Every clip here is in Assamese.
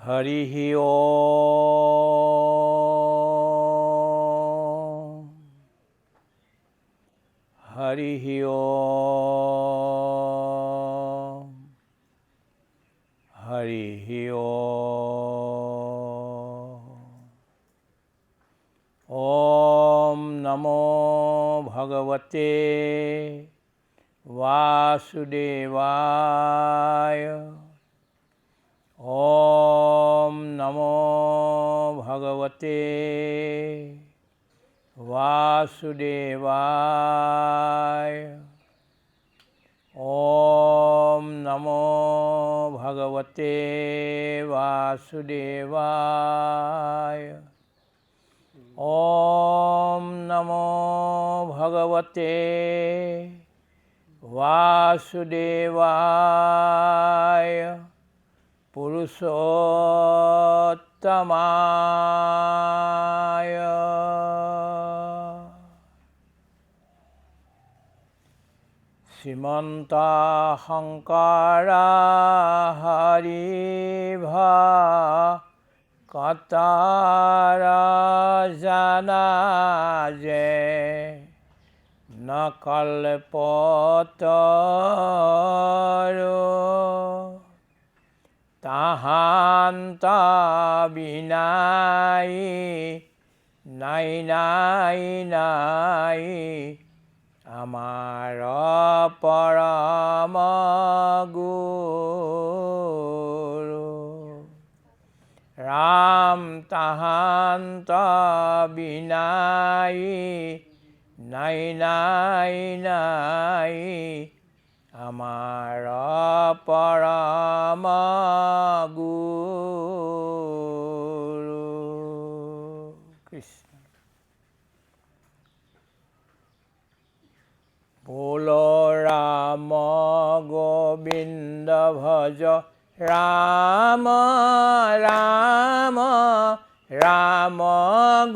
हरिः ओम् हरिः ओम् हरिः ओम् ॐ नमो भगवते वासुदेवाय ॐ नमो भगवते वासुदेवाय ॐ नमो भगवते वासुदेवाय ॐ नमो भगवते वासुदेवाय पुरुषोत्तमाय श्रीमन्ताहंकारा हरिभा कतारा जाना जे न कल्पतरो ताहान्ता बिनाई নাই নাই নাই আমার পরম গুরু রাম তাহান্ত বিনাই নাই নাই নাই আমার পরম গুরু কৃষ্ণ बोलो राम गोविंद भज राम राम राम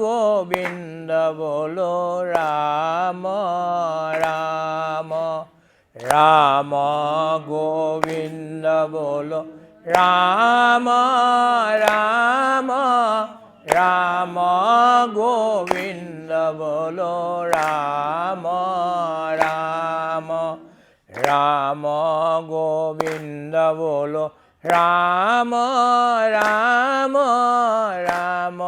गोविंद बोलो राम राम राम गोविंद बोलो राम राम राम गोविंद बोलो राम राम राम गोविंद बोलो राम राम राम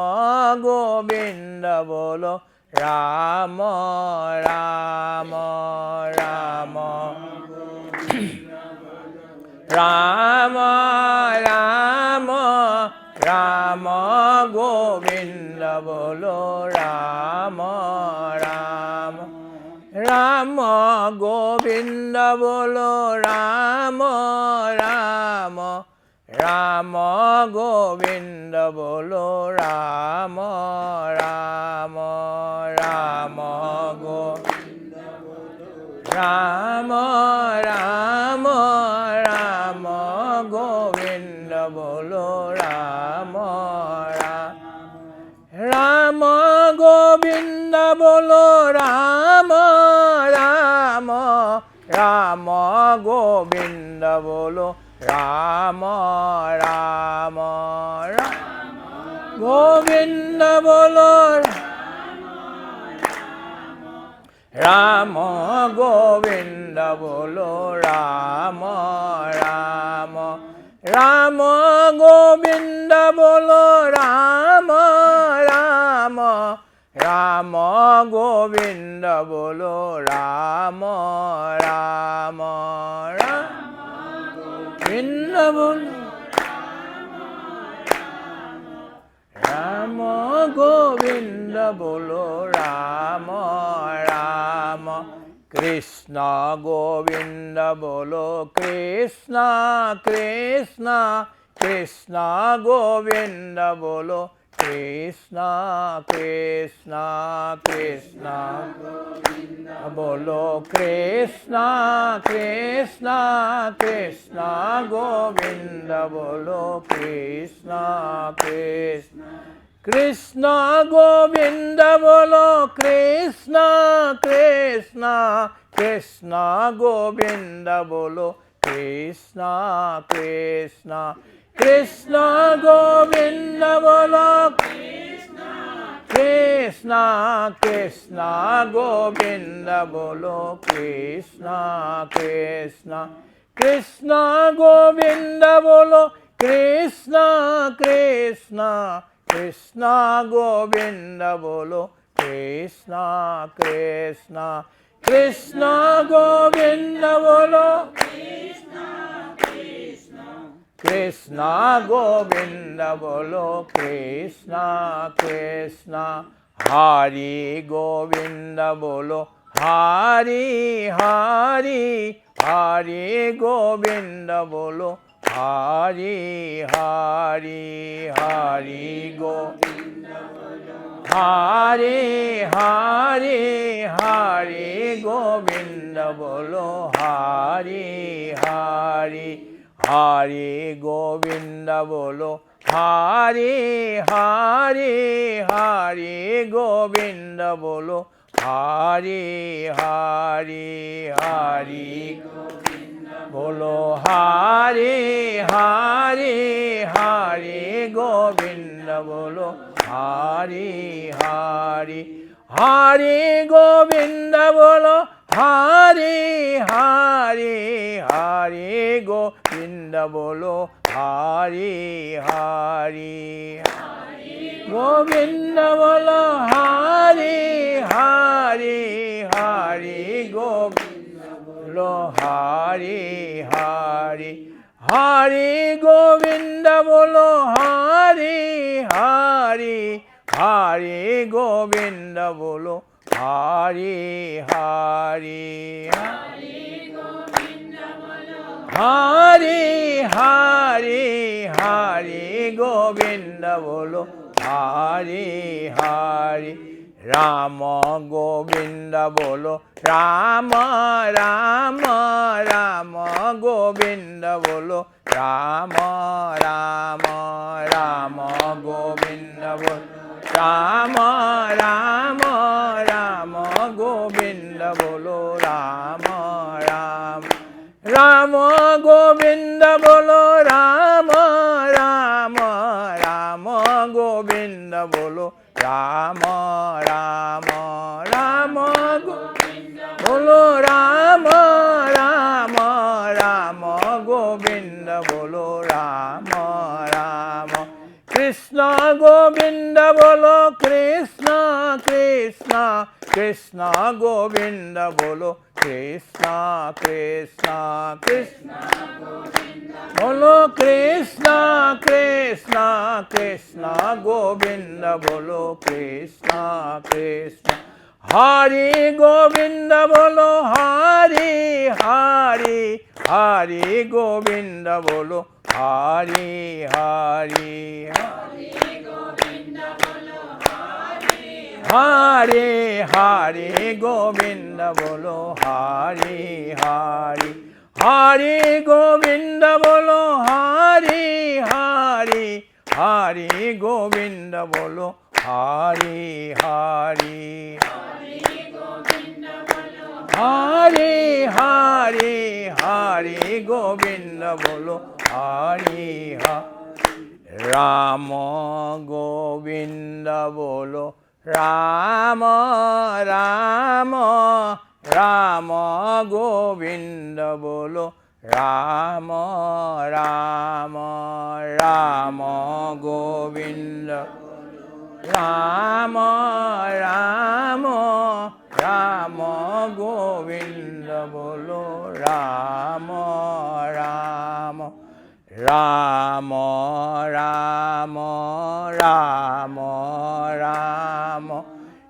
गोविंद बोलो राम राम राम राम राम राम गोविंद बोलो राम राम राम गोविंद बोलो राम राम राम गोविंद बोलो राम राम राम गोविंद राम राम राम गोविंद बोलो राम राम गोविंद बोलो राम राम राम गोविंद बोलो राम राम गोविंद बोलो राम गोविंद बोलो राम राम राम गोविंद बोलो राम राम राम गोविंद बोलो राम राम गोविंद बोलो राम गोविंद बोलो राम राम कृष्ण गोविंद बोलो कृष्ण कृष्ण कृष्ण गोविंद बोलो कृष्ण कृष्ण कृष्ण बोलो कृष्ण कृष्ण कृष्ण गोविंद बोलो कृष्ण कृष्ण कृष्ण गोविंद बोलो कृष्ण कृष्ण कृष्ण गोविंद बोलो Krishna Krishna Krishna Govinda bolo, Krishna Krishna Govinda bolo, Krishna Krishna Krishna Govinda bolo, Krishna Krishna Krishna Govinda bolo, Krishna Krishna Krishna Govinda bolo, Krishna Govinda bolo, Krishna Krishna Hari Govinda bolo, Hari Hari Hari Govinda bolo, Hari Hari Hari Govinda bolo, Hari Hari Hari Govinda bolo, Hari Hari Hari Govinda bolo, Hari Hari Hari Govinda bolo, Hari Hari Hari Govinda bolo, Hari Hari Hari Govinda bolo, Hari Hari Hari Govinda bolo, Hari Hari Hari Govinda bolo, Hari Hari Govinda bolo, Hari Hari Hari Govinda bolo, Hari Hari Hari Govinda bolo, Hari Hari Hari Govinda bolo, Hari Hari Hari Hari Hari Govinda bolo, Hari Hari Rama Govinda bolo, Rama Rama Rama Govinda bolo, Rama Rama Rama Govinda bolo, Rama Rama Rama Govinda bolo, Rama Rama Rama Govinda bolo, Rama Rama Rama Govinda bolo, Rama Rama Rama Govinda bolo, Rama Rama Rama Govinda bolo, Rama Rama Krishna Govinda bolo, Krishna Krishna Krishna Govinda bolo, Krishna Krishna Krishna bolo, Krishna Krishna Krishna Govinda bolo, Krishna Krishna Hari Govinda bolo, Hari Hari Hari Govinda bolo, Hari Hari Hari Hari Govinda bolo, Hari Hari Hari Govinda bolo, Hari Hari Hari Govinda bolo, Hari Hari Hari Hari Hari Govinda bolo, Hari Hari Rama Govinda bolo, Rama Rama Rama Govinda bolo, Rama Rama Rama Govinda Rama Rama Rama Govinda bolo, Rama Rama Rama Rama Rama Rama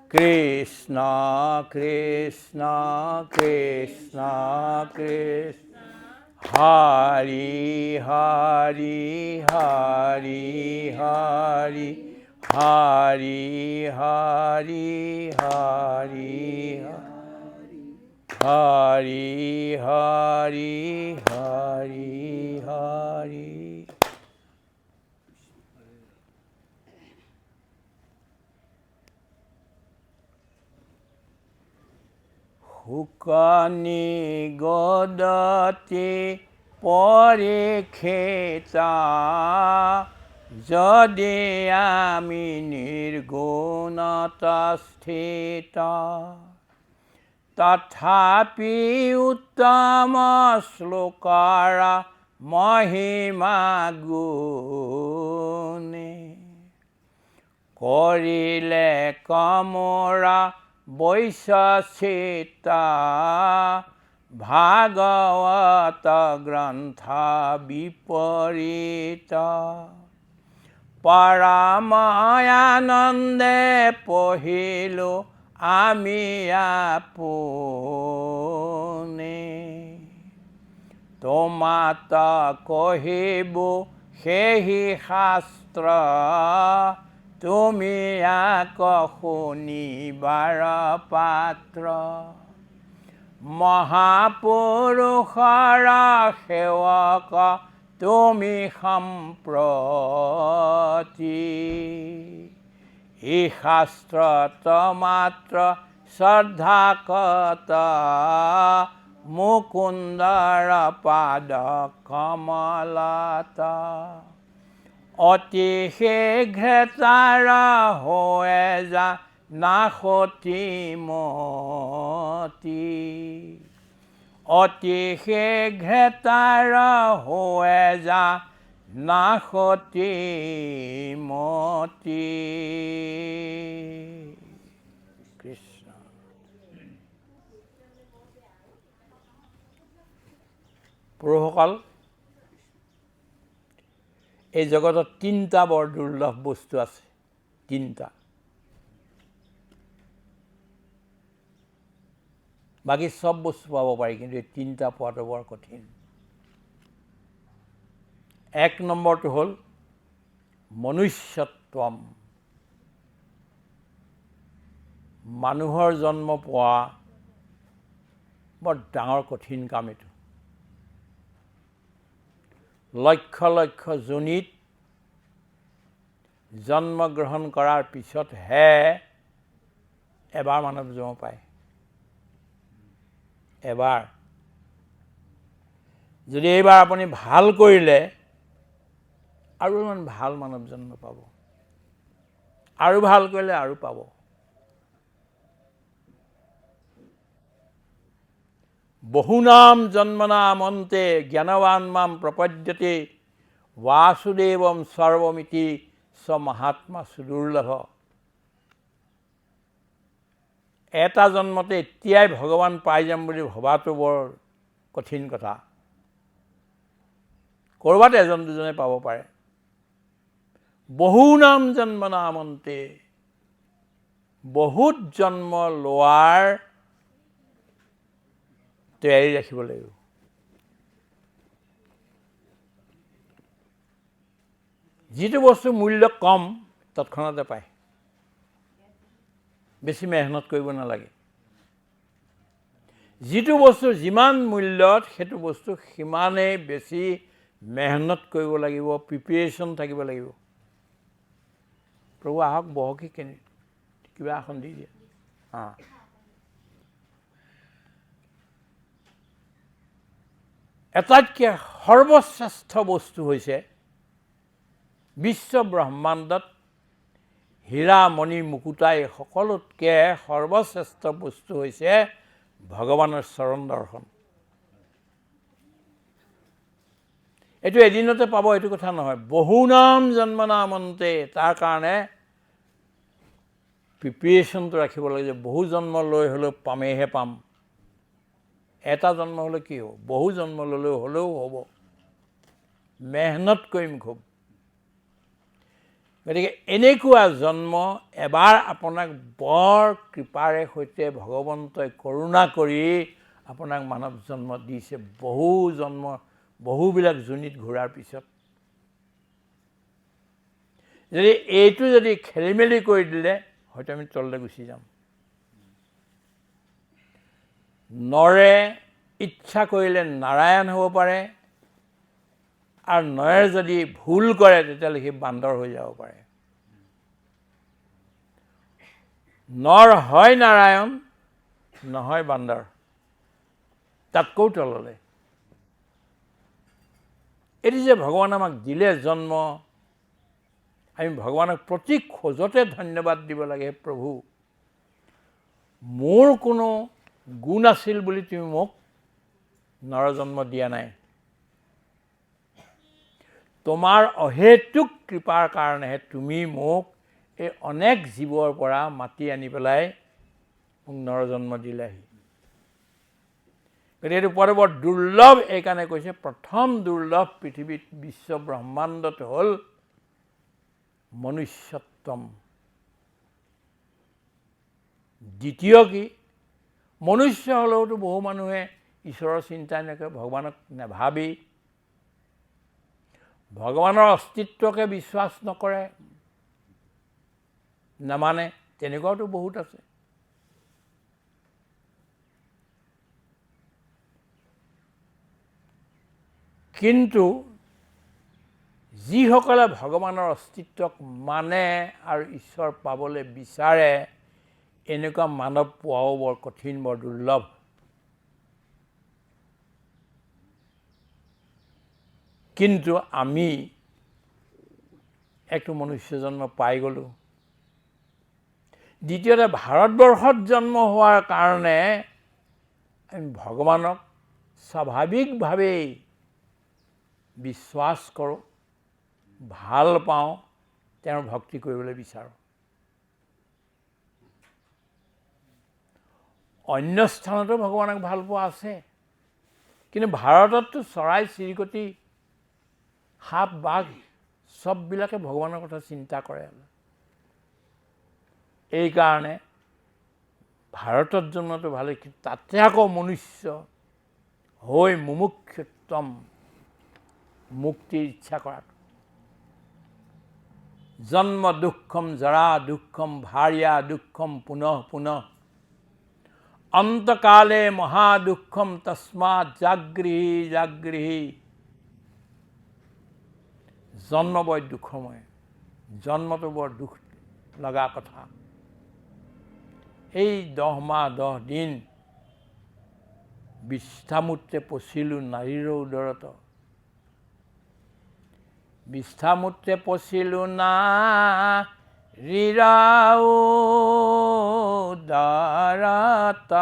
Krishna Krishna Krishna Krishna Hari Hari Hari Hari Hari Hari Hari Hari Hari Hari Hari Hukani Godati পৰীক্ষিত যদি আমি নিৰ্গুণত স্থিত তথাপি উত্তম শ্লোকৰ মহিমা গুণে কৰিলে কমৰ বৈশচিত ভাগৱত গ্ৰন্থ বিপৰীত পৰম আনন্দে পঢ়িলো আমি আপোনে তোমাত কহিব সেহি শাস্ত্ৰ তুমি শুনিবাৰ পাত্ৰ মহাপুৰুষৰ সেৱক তুমি সম্প্ৰতি এই শাস্ত্ৰত মাত্ৰ শ্ৰদ্ধা কত মুকুন্দৰ পাদ কমলত অতি শীঘ্ৰে তাৰ হৈ যা নাসতি মতি অতি শীঘ্ৰে তাৰ হৈ যা নাসতি মতি কৃষ্ণ পুৰুষসকল এই জগতত তিনিটা বৰ দুৰ্লভ বস্তু আছে তিনিটা বাকী সব বস্তু পাব পাৰি কিন্তু এই তিনিটা পোৱাটো বৰ কঠিন এক নম্বৰটো হ'ল মনুষ্যত্বম মানুহৰ জন্ম পোৱা বৰ ডাঙৰ কঠিন কাম এইটো লক্ষ লক্ষ যোনিত জন্মগ্ৰহণ কৰাৰ পিছতহে এবাৰ মানৱ জন্ম পায় এবাৰ যদি এইবাৰ আপুনি ভাল কৰিলে আৰু ইমান ভাল মানৱ জন্ম পাব আৰু ভাল কৰিলে আৰু পাব বহুনাম জন্মনামন্তে জ্ঞানৱান মাম প্ৰপদ্যতে বাসুদেৱম সৰ্বমিতি স মহাত্মা সুদুৰ্লভ এটা জন্মতে এতিয়াই ভগৱান পাই যাম বুলি ভবাটো বৰ কঠিন কথা ক'ৰবাত এজন দুজনে পাব পাৰে বহুনাম জন্মনামন্তে বহুত জন্ম লোৱাৰ তৈয়াৰী ৰাখিব লাগিব যিটো বস্তু মূল্য কম তৎক্ষণাতে পায় বেছি মেহনত কৰিব নালাগে যিটো বস্তু যিমান মূল্যত সেইটো বস্তু সিমানেই বেছি মেহনত কৰিব লাগিব প্ৰিপেৰেশ্যন থাকিব লাগিব প্ৰভু আহক বহকি কিবা এখন দি দিয়ে আটাইতকৈ সৰ্বশ্ৰেষ্ঠ বস্তু হৈছে বিশ্ব ব্ৰহ্মাণ্ডত হীৰা মণি মুকুতাই সকলোতকৈ সৰ্বশ্ৰেষ্ঠ বস্তু হৈছে ভগৱানৰ চৰণ দৰ্শন এইটো এদিনতে পাব এইটো কথা নহয় বহুনাম জন্মনামন্তে তাৰ কাৰণে প্ৰিপেৰেশ্যনটো ৰাখিব লাগে যে বহু জন্ম লৈ হ'লেও পামেহে পাম এটা জন্ম হ'লে কি হ'ব বহু জন্ম হ'লেও হ'ব মেহনত কৰিম খুব গতিকে এনেকুৱা জন্ম এবাৰ আপোনাক বৰ কৃপাৰে সৈতে ভগৱন্তই কৰোণা কৰি আপোনাক মানৱ জন্ম দিছে বহুবিলাক যোনিত ঘূৰাৰ পিছত যদি এইটো যদি খেলিমেলি কৰি দিলে হয়তো আমি তললৈ গুচি যাম নৰে ইচ্ছা কৰিলে নাৰায়ণ হ'ব পাৰে আৰু নৰে যদি ভুল কৰে তেতিয়াহ'লে সি বান্দৰ হৈ যাব পাৰে নৰ হয় নাৰায়ণ নহয় বান্দৰ তাতকৈ তললৈ এটি যে ভগৱানে আমাক দিলে জন্ম, আমি ভগৱানক প্ৰতি খোজতে ধন্যবাদ দিব লাগে। হে প্ৰভু, মোৰ কোনো গুণ আছিল বুলি তুমি মোক নৰজন্ম দিয়া নাই। তোমাৰ অহেতুক কৃপাৰ কাৰণেহে তুমি মোক এই অনেক জীৱৰ পৰা মাতি আনি পেলাই মোক নৰজন্ম দিলাহি। গতিকে এইটো পোৱাটো বৰ দুৰ্লভ। এইকাৰণে কৈছে প্ৰথম দুৰ্লভ পৃথিৱীত বিশ্ব ব্ৰহ্মাণ্ডত হ'ল মনুষ্যত্বম। দ্বিতীয় কি, মনুষ্য হ'লেওতো বহু মানুহে ঈশ্বৰৰ চিন্তা নকৰে, ভগৱানক নাভাবি, ভগৱানৰ অস্তিত্বকে বিশ্বাস নকৰে, নামানে, তেনেকুৱাওতো বহুত আছে। কিন্তু যিসকলে ভগৱানৰ অস্তিত্বক মানে আৰু ঈশ্বৰ পাবলৈ বিচাৰে, এনেকুৱা মানৱ পোৱাও বৰ কঠিন, বৰ দুৰ্লভ। কিন্তু আমি একটো মনুষ্য জন্ম পাই গ'লোঁ। দ্বিতীয়তে ভাৰতবৰ্ষত জন্ম হোৱাৰ কাৰণে আমি ভগৱানক স্বাভাৱিকভাৱেই বিশ্বাস কৰোঁ, ভাল পাওঁ, তেওঁৰ ভক্তি কৰিবলৈ বিচাৰোঁ। অন্য স্থানতো ভগৱানক ভাল পোৱা আছে, কিন্তু ভাৰতততো চৰাই চিৰিকটি, সাপ বাঘ চববিলাকে ভগৱানৰ কথা চিন্তা কৰে। এইকাৰণে ভাৰতত জন্মটো ভালেই, কিন্তু তাতে আকৌ মনুষ্য হৈ মুমুক্ষুত্বম, মুক্তিৰ ইচ্ছা কৰাটো। জন্ম দুঃখম জৰা দুঃখম ভাৰ্যা দুঃখম পুনঃ পুনঃ অন্তকালে মহাদুঃখম তস্মাৎ জাগৃহি জাগৃহি। জন্ম বৰ দুঃখময়, জন্মটো বৰ দুখ লগা কথা। এই 10 মাহ 10 দিন বিষ্ঠামূত্ৰে পচিলোঁ নাৰীৰ উদৰত, বিষ্ঠামূত্ৰে পচিলোঁ নাৰীৰ উদৰত,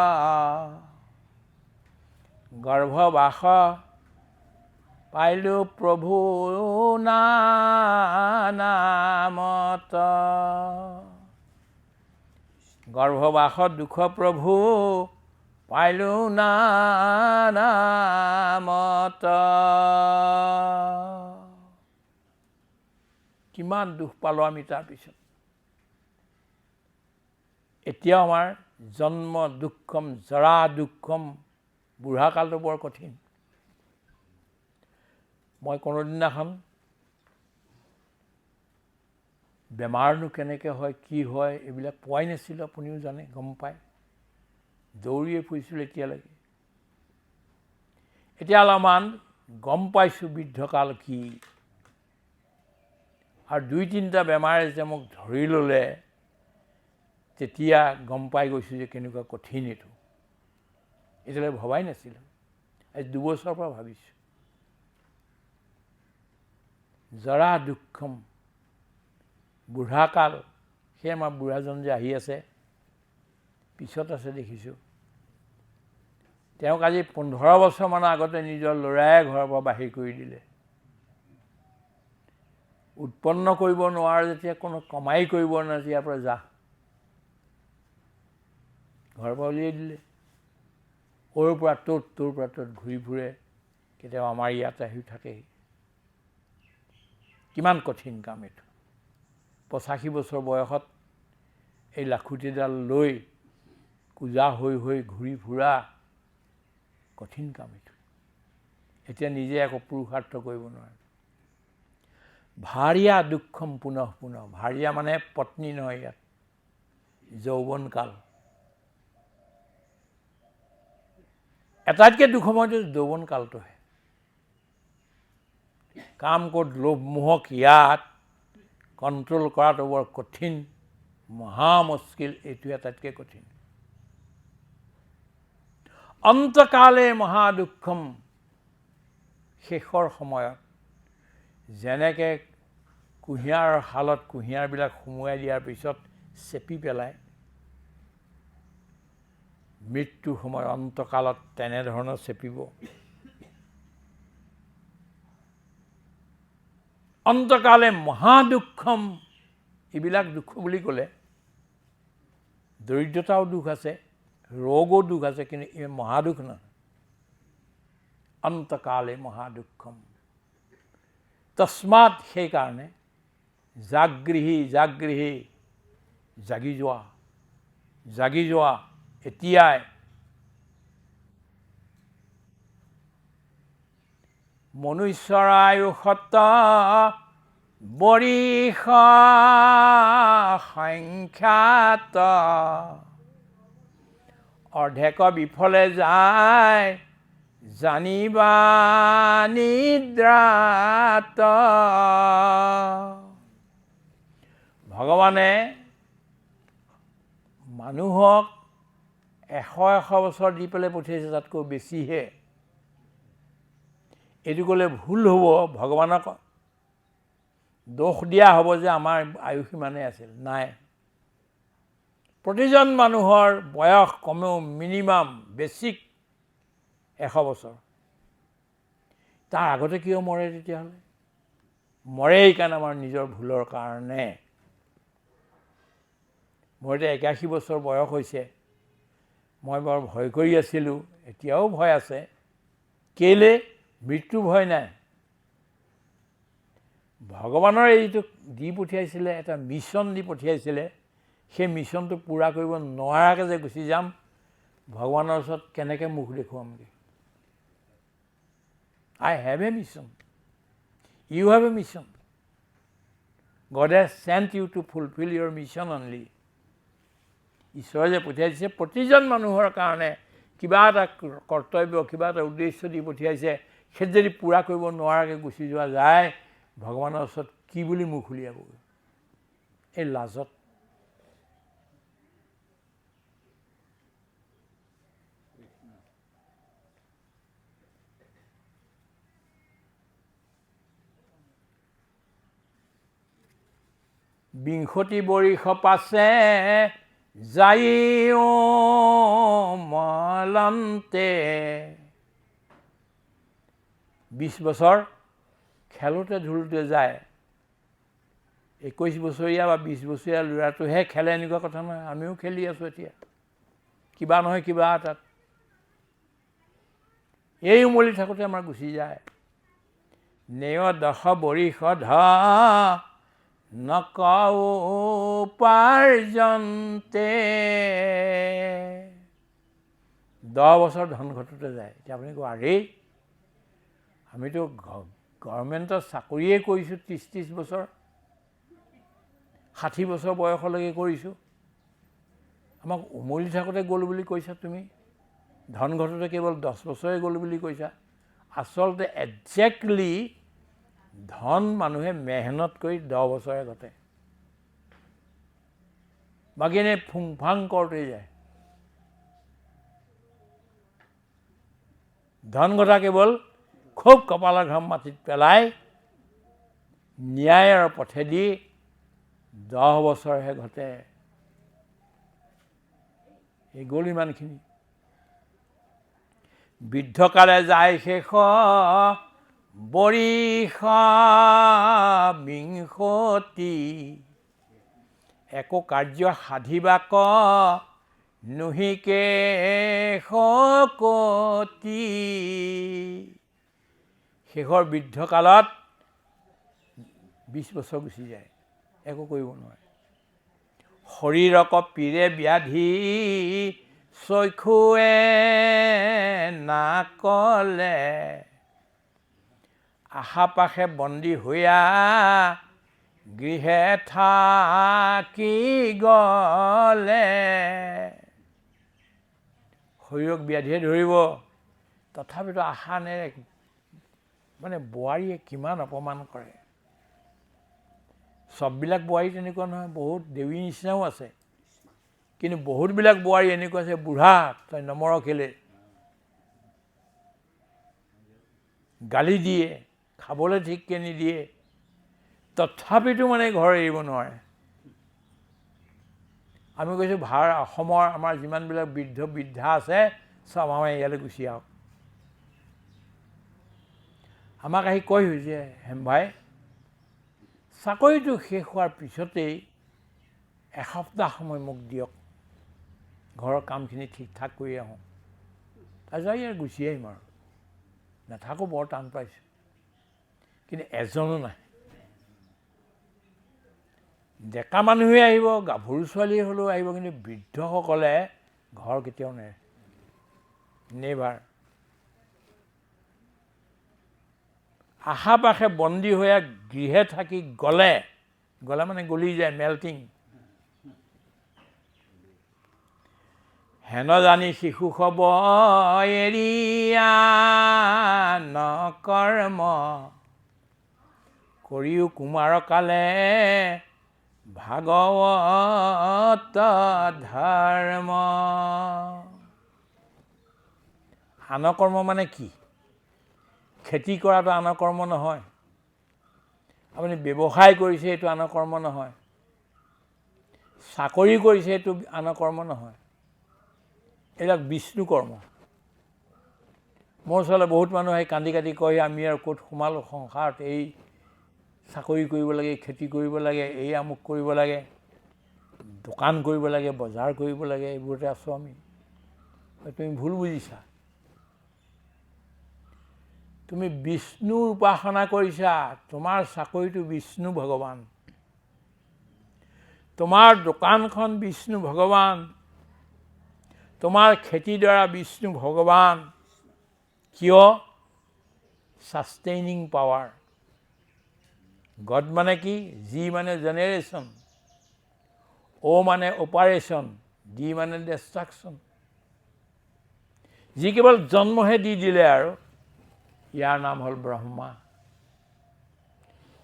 গৰ্ভবাস পাইলোঁ প্ৰভু নামত, গৰ্ভবাসত দুখ প্ৰভু পাইলোঁ নামত। কিমান দুখ পালোঁ আমি তাৰপিছত। এতিয়াও আমাৰ জন্ম দুঃখম জৰা দুঃখম, বুঢ়া কালটো বৰ কঠিন। মই কোনোদিনাখন বেমাৰনো কেনেকৈ হয়, কি হয়, এইবিলাক পোৱাই নাছিলোঁ। আপুনিও জানে, গম পায়, দৌৰিয়ে ফুৰিছিলোঁ এতিয়ালৈকে। এতিয়া অলপমান গম পাইছোঁ বৃদ্ধকাল কি, আৰু 2-3টা বেমাৰে যে মোক ধৰি ল'লে, তেতিয়া গম পাই গৈছোঁ যে কেনেকুৱা কঠিন এইটো। এতিয়ালৈ ভবাই নাছিলোঁ, আজি 2 বছৰৰ পৰা ভাবিছোঁ। জৰা দুঃখম, বুঢ়াকাল, সেই আমাৰ বুঢ়াজন যে আহি আছে, পিছত আছে দেখিছোঁ। তেওঁক আজি 15 বছৰমানৰ আগতে নিজৰ ল'ৰাই ঘৰৰ পৰা বাহিৰ কৰি দিলে। উৎপন্ন কৰিব নোৱাৰে যেতিয়া, কোনো কমাই কৰিব নোৱাৰে, ইয়াৰ পৰা যা, ঘৰৰ পৰা উলিয়াই দিলে। অ'ৰ পৰা ত'ত, তোৰ পৰা ত'ত ঘূৰি ফুৰে, কেতিয়াবা আমাৰ ইয়াত আহি থাকেহি। কিমান কঠিন কাম এইটো। 85 বছৰ বয়সত এই লাখুটিডাল লৈ কোজা হৈ হৈ ঘূৰি ফুৰা, কঠিন কাম এইটো। এতিয়া নিজে একো পুৰুষাৰ্থ কৰিব নোৱাৰে। ভাৰ্যা দুঃখম পুনঃ পুনঃ, ভাৰ্যা মানে পত্নী নহয়, ইয়াত যৌৱনকাল। আটাইতকৈ দুখময়টো যৌৱনকালটোহে। কাম ক্ৰোধ লোভ মোহক ইয়াত কণ্ট্ৰল কৰাটো বৰ কঠিন, মহা মুস্কিল। এইটোৱে আটাইতকৈ কঠিন। অন্তকালে মহাদুঃখম, শেষৰ সময়ত যেনেকৈ কুঁহিয়াৰ শালত কুঁহিয়াৰবিলাক সুমুৱাই দিয়াৰ পিছত চেপি পেলায়, মৃত্যুৰ সময়ত অন্তকালত তেনেধৰণৰ চেপিব। অন্তকালে মহাদুখম, এইবিলাক দুখ বুলি ক'লে দৰিদ্ৰতাও দুখ আছে, ৰোগো দুখ আছে, কিন্তু এই মহাদুখ নহয়। অন্তকালে মহাদুখম, তস্মাৎ সেইকাৰণে জাগৃহি জাগৃহি, জাগি যোৱা, জাগি যোৱা এতিয়াই। মনুষ্যৰায়ুষত বৰিষ সংখ্যাত, অৰ্ধেক বিফলে যায় জানিবা নিদ্ৰাত। ভগৱানে মানুহক 100 বছৰ দি পেলাই পঠিয়াইছে, তাতকৈ বেছিহে। এইটো ক'লে ভুল হ'ব, ভগৱানক দোষ দিয়া হ'ব যে আমাৰ আয়ুস ইমানেই আছিল। নাই, প্ৰতিজন মানুহৰ বয়স কমেও মিনিমাম বেছিক 100 বছৰ। তাৰ আগতে কিয় মৰে তেতিয়াহ'লে? মৰে এইকাৰণে আমাৰ নিজৰ ভুলৰ কাৰণে। মোৰ এতিয়া 81 বছৰ বয়স হৈছে, মই বৰ ভয় কৰি আছিলোঁ, এতিয়াও ভয় আছে। কেলে? মৃত্যু ভয় নাই। ভগৱানৰ এইটো দি পঠিয়াইছিলে, এটা মিছন দি পঠিয়াইছিলে, সেই মিছনটো পূৰা কৰিব নোৱাৰাকৈ যে গুচি যাম, ভগৱানৰ ওচৰত কেনেকৈ মুখ দেখুৱামগৈ? I have a mission. You have a mission. God has sent you to fulfill your mission only. ঈশ্বৰে যে পঠিয়াইছে প্ৰতিজন মানুহৰ কাৰণে কিবা এটা কৰ্তব্য, কিবা এটা উদ্দেশ্য দি পঠিয়াইছে, সেইটো যদি পূৰা কৰিব নোৱাৰাকৈ গুচি যোৱা যায়, ভগৱানৰ ওচৰত কি বুলি মুখ উলিয়াবগৈ? এই লাজত। বিংশতি বৰিষ পাছে যায়ো মলন্তে, 20 বছৰ খেলোতে ধূলোতে যায়। 21 বছৰীয়া বা 20 বছৰীয়া ল'ৰাটোহে খেলে, এনেকুৱা কথা নহয়। আমিও খেলি আছোঁ এতিয়া কিবা নহয় কিবা এটাত। এই উমলি থাকোঁতে আমাৰ গুচি যায়। নেয় 10 বৰিষ ধা নকৌ উপাৰ্জন্তে, 10 বছৰ ধন ঘটোতে যায়। এতিয়া আপুনি কয়, আৰে আমিতো গভৰ্ণমেণ্টৰ চাকৰিয়ে কৰিছোঁ 30 বছৰ, 60 বছৰ বয়সলৈকে কৰিছোঁ, আমাক উমলি থাকোঁতে গ'ল বুলি কৈছা তুমি, ধন ঘটোতে কেৱল 10 বছৰে গ'ল বুলি কৈছা। আচলতে একজেক্টলি ধন মানুহে মেহনত কৰি 10 বছৰে ঘটে, বাকী এনেই ফুংফাং কৰোঁতেই যায়। ধন ঘটা কেৱল খুব কপালৰ ঘাম মাটিত পেলাই ন্যায়ৰ পথেদি 10 বছৰহে ঘটে। এই গ'ল ইমানখিনি। বৃদ্ধকালে যায় শেষ বৰিষ বিংশতি, একো কাৰ্য সাধিবাক নুহিকে শকতি। শেষৰ বৃদ্ধকালত 20 বছৰ গুচি যায়, একো কৰিব নোৱাৰে। শৰীৰক পীৰে ব্যাধি চক্ষুৱে নাকলে, আশা পাশে বন্দী হৈয়া গৃহে থাকি গ'লে। শৰীৰক ব্যাধিয়ে ধৰিব, তথাপিতো আশা নেৰে। মানে বোৱাৰীয়ে কিমান অপমান কৰে। চববিলাক বোৱাৰী তেনেকুৱা নহয়, বহুত দেৱী নিচিনাও আছে, কিন্তু বহুতবিলাক বোৱাৰী এনেকুৱা আছে, বুঢ়া তই নমৰ কেলে, গালি দিয়ে, খাবলৈ ঠিককৈ নিদিয়ে, তথাপিতো মানে ঘৰ এৰিব নোৱাৰে। আমি কৈছোঁ অসমৰ আমাৰ যিমানবিলাক বৃদ্ধ বৃদ্ধা আছে চব আমাৰ ইয়ালৈ গুচি আহক। আমাক আহি কৈ হৈছে হেম ভাই চাকৰিটো শেষ হোৱাৰ পিছতেই এসপ্তাহ সময় মোক দিয়ক, ঘৰৰ কামখিনি ঠিক ঠাক কৰি আহোঁ, তাৰপিছত ইয়াৰ গুচি আহিম আৰু নাথাকোঁ। বৰ টান পাইছোঁ, কিন্তু এজনো নাই। ডেকা মানুহে আহিব, গাভৰু ছোৱালী হ'লেও আহিব, কিন্তু বৃদ্ধসকলে ঘৰ কেতিয়াও নেৰে, নেভাৰ। আশা পাশে বন্দী হৈ গৃহে থাকি গ'লে মানে গলি যায়, মেল্টিং। হেন জানি শিশু হব এৰিয়া নকৰ্ম, কৰিও কুমাৰ কালে ভাগৱত ধৰ্ম। আনকৰ্ম মানে কি? খেতি কৰাটো আনকৰ্ম নহয়, আপুনি ব্যৱসায় কৰিছে এইটো আনকৰ্ম নহয়, চাকৰি কৰিছে এইটো আনকৰ্ম নহয়, এইবিলাক বিষ্ণু কৰ্ম। মোৰ ওচৰলৈ বহুত মানুহ আহি কান্দি কাটি কয় আমি আৰু ক'ত সোমালোঁ সংসাৰত, এই চাকৰি কৰিব লাগে, খেতি কৰিব লাগে, এই আমুক কৰিব লাগে, দোকান কৰিব লাগে, বজাৰ কৰিব লাগে, এইবোৰতে আছোঁ আমি। তুমি ভুল বুজিছা। তুমি বিষ্ণুৰ উপাসনা কৰিছা, তোমাৰ চাকৰিটো বিষ্ণু ভগৱান, তোমাৰ দোকানখন বিষ্ণু ভগৱান, তোমাৰ খেতিডৰা বিষ্ণু ভগৱান। কিয়? ছাষ্টেইনিং পাৱাৰ। গড মানে কি? জি মানে জেনেৰেশ্যন, অ' মানে অপাৰেশ্যন, ডি মানে ডেষ্ট্ৰাকশ্যন। যি কেৱল জন্মহে দি দিলে আৰু ইয়াৰ নাম হ'ল ব্ৰহ্মা।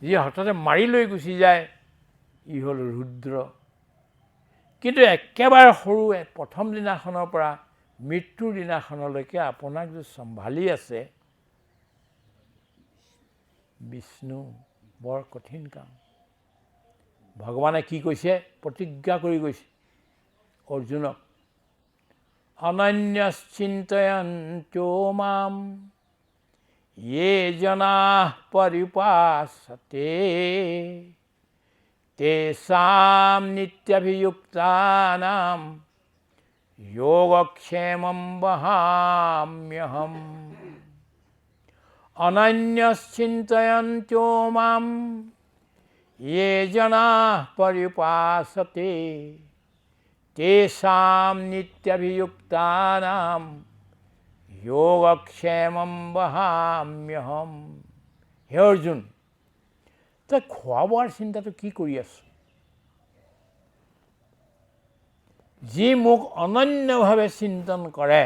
যি হঠাতে মাৰি লৈ গুচি যায় ই হ'ল ৰুদ্ৰ। কিন্তু একেবাৰে সৰু প্ৰথম দিনাখনৰ পৰা মৃত্যুৰ দিনাখনলৈকে আপোনাক যে চম্ভালি আছে বিষ্ণু। বৰ কঠিন কাম। ভগৱানে কি কৈছে? প্ৰতিজ্ঞা কৰি গৈছে অৰ্জুনক, অনন্যশ্চিন্তয়ন্তো মাম য়ে জনাঃ পৰ্যুপাসতে তেষাং নিত্যাভিযুক্তানাং যোগক্ষেমং বহাম্যহম। অনন্যশ্চিন্তয়ন্তো মাম য়ে জনাঃ পৰ্যুপাসতে তেষাং নিত্যাভিযুক্তানাং যোগক্ষেমং বহাম্যহম। হে অৰ্জুন, তই খোৱা বোৱাৰ চিন্তাটো কি কৰি আছ? যি মোক অনন্যভাৱে চিন্তন কৰে,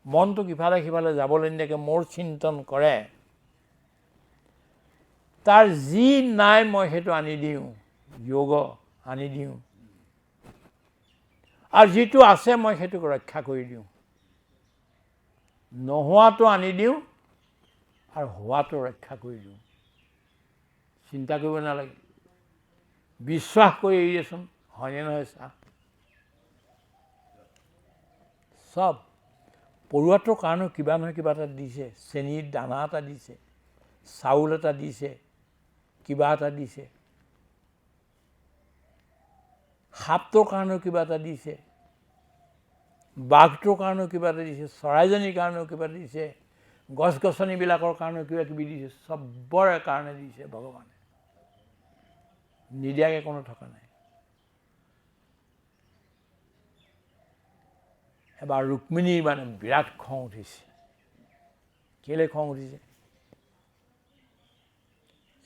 মনটোক ইফালে সিফালে যাবলৈ নিদিয়াকৈ মোৰ চিন্তন কৰে, তাৰ যি নাই মই সেইটো আনি দিওঁ, যোগ আনি দিওঁ, আৰু যিটো আছে মই সেইটোক ৰক্ষা কৰি দিওঁ। নোহোৱাটো আনি দিওঁ আৰু হোৱাটো ৰক্ষা কৰি দিওঁ। চিন্তা কৰিব নালাগে, বিশ্বাস কৰি এৰি দেচোন, হয়নে নহয় চা। চব পৰুৱাটোৰ কাৰণেও কিবা নহয় কিবা এটা দিছে, চেনীৰ দানা এটা দিছে, চাউল এটা দিছে, কিবা এটা দিছে। সাপটোৰ কাৰণেও কিবা এটা দিছে, বাঘটোৰ কাৰণেও কিবা এটা দিছে, চৰাইজনীৰ কাৰণেও কিবা এটা দিছে, গছ গছনিবিলাকৰ কাৰণেও কিবা কিবি দিছে, চবৰে কাৰণে দিছে ভগৱানে। নিদিয়াকৈ কোনো থকা নাই। এবাৰ ৰুক্মিণীৰ মানে বিৰাট খং উঠিছে। কেলৈ খং উঠিছে?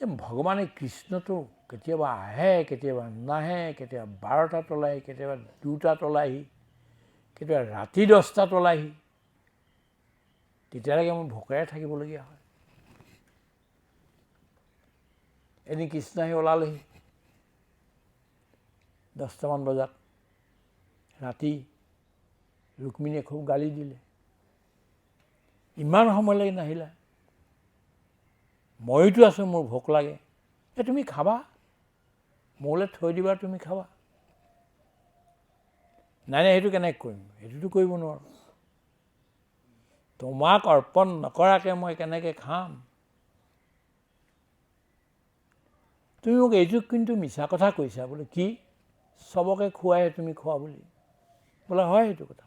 যে ভগৱানে কৃষ্ণটো কেতিয়াবা আহে, কেতিয়াবা নাহে, কেতিয়াবা 12টাত ওলাইহি, কেতিয়াবা 2টাত ওলাইহি, কেতিয়াবা ৰাতি 10টাত ওলাইহি, তেতিয়ালৈকে মই ভোকেৰে থাকিবলগীয়া হয়। এদিন কৃষ্ণ আহি ওলালেহি 10টামান বজাত ৰাতি। ৰুক্মিণীয়ে খুব গালি দিলে, ইমান সময়লৈকে নাহিলা, মইতো আছোঁ, মোৰ ভোক লাগে, তুমি খাবা, মোলৈ থৈ দিবা, তুমি খাবা। নাই নাই, সেইটো কেনেকৈ কৰিম, সেইটোতো কৰিব নোৱাৰোঁ। তোমাক অৰ্পণ নকৰাকৈ মই কেনেকৈ খাম? তুমি মোক এইটো কিন্তু মিছা কথা কৈছা। বোলে কি, চবকে খুৱাই তুমি খোৱা বুলি? বোলে হয় সেইটো কথা।